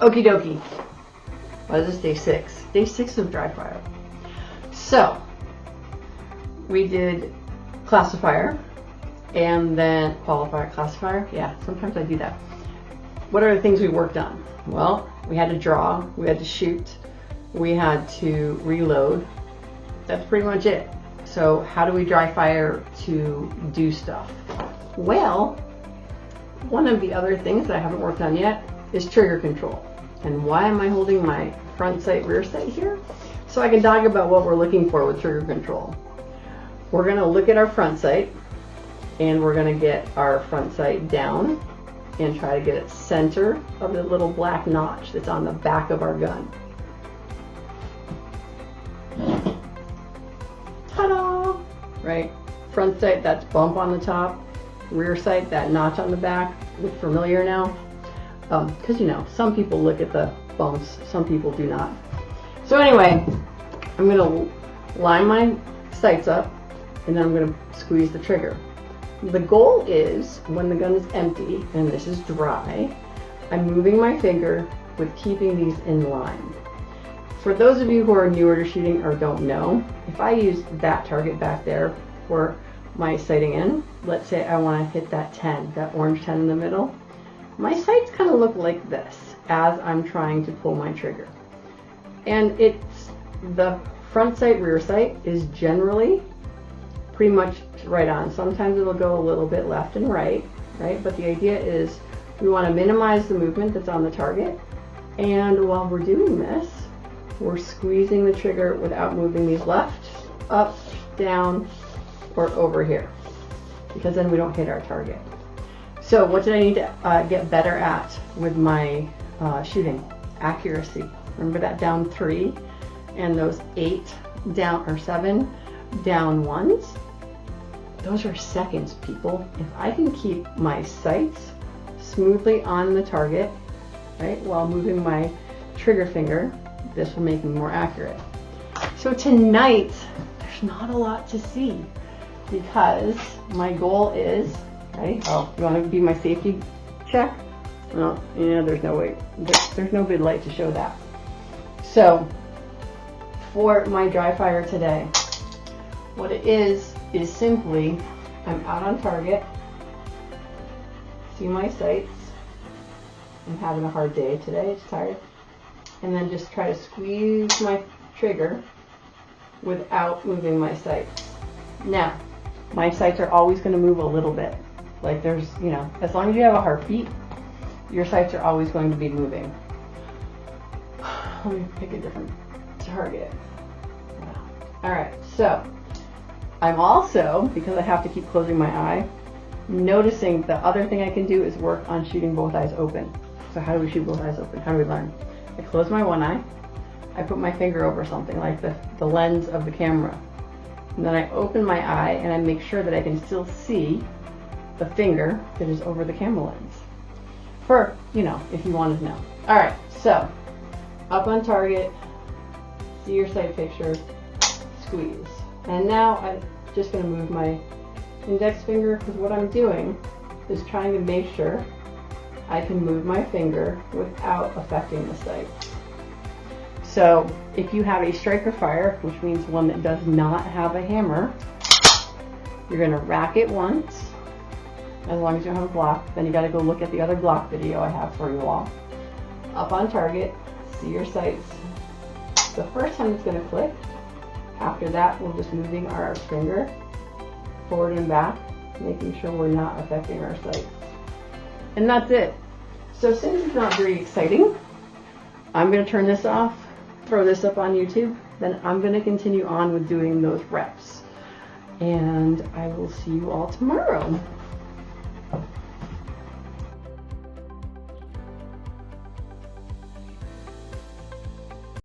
Okie dokie. What is this, day 6? Day 6 of dry fire. So, we did classifier and then qualifier, classifier. Yeah, sometimes I do that. What are the things we worked on? Well, we had to draw, we had to shoot, we had to reload. That's pretty much it. So how do we dry fire to do stuff? Well, one of the other things that I haven't worked on yet is trigger control. And why am I holding my front sight, rear sight here? So I can talk about what we're looking for with trigger control. We're gonna look at our front sight and we're gonna get our front sight down and try to get it center of the little black notch that's on the back of our gun. Ta-da! Right? Front sight, that's bump on the top. Rear sight, that notch on the back. Look familiar now? Because you know, some people look at the bumps, some people do not. So anyway, I'm gonna line my sights up and then I'm gonna squeeze the trigger. The goal is, when the gun is empty and this is dry, I'm moving my finger with keeping these in line. For those of you who are newer to shooting or don't know, if I use that target back there for my sighting in, let's say I want to hit that 10, that orange 10 in the middle, my sights kind of look like this as I'm trying to pull my trigger. And it's the front sight, rear sight is generally pretty much right on. Sometimes it'll go a little bit left and right? But the idea is we want to minimize the movement that's on the target. And while we're doing this, we're squeezing the trigger without moving these left, up, down, or over here, because then we don't hit our target. So what did I need to get better at with my shooting? Accuracy. Remember that down 3 and those 8 down or 7 down ones? Those are seconds, people. If I can keep my sights smoothly on the target, right, while moving my trigger finger, this will make me more accurate. So tonight, there's not a lot to see because my goal is, right, oh, you want to be my safety check? Well, yeah, there's no way, there's no good light to show that. So for my dry fire today, what it is simply, I'm out on target, see my sights, I'm having a hard day today, it's tired, and then just try to squeeze my trigger without moving my sights. Now, my sights are always going to move a little bit. Like there's, you know, as long as you have a heartbeat, your sights are always going to be moving. Let me pick a different target. Alright, so I'm also, because I have to keep closing my eye, noticing the other thing I can do is work on shooting both eyes open. So how do we shoot both eyes open? How do we learn? I close my one eye, I put my finger over something like the lens of the camera. And then I open my eye and I make sure that I can still see the finger that is over the camera lens. For, you know, if you wanted to know. Alright, so up on target, see your sight picture, squeeze. And now I'm just going to move my index finger because what I'm doing is trying to make sure I can move my finger without affecting the sight. So if you have a striker fire, which means one that does not have a hammer, you're going to rack it once, as long as you don't have a block. Then you got to go look at the other block video I have for you all. Up on target, see your sights. The first time it's going to click. After that, we're just moving our finger forward and back, making sure we're not affecting our sights. And that's it. So since it's not very exciting, I'm going to turn this off, throw this up on YouTube, then I'm going to continue on with doing those reps. And I will see you all tomorrow.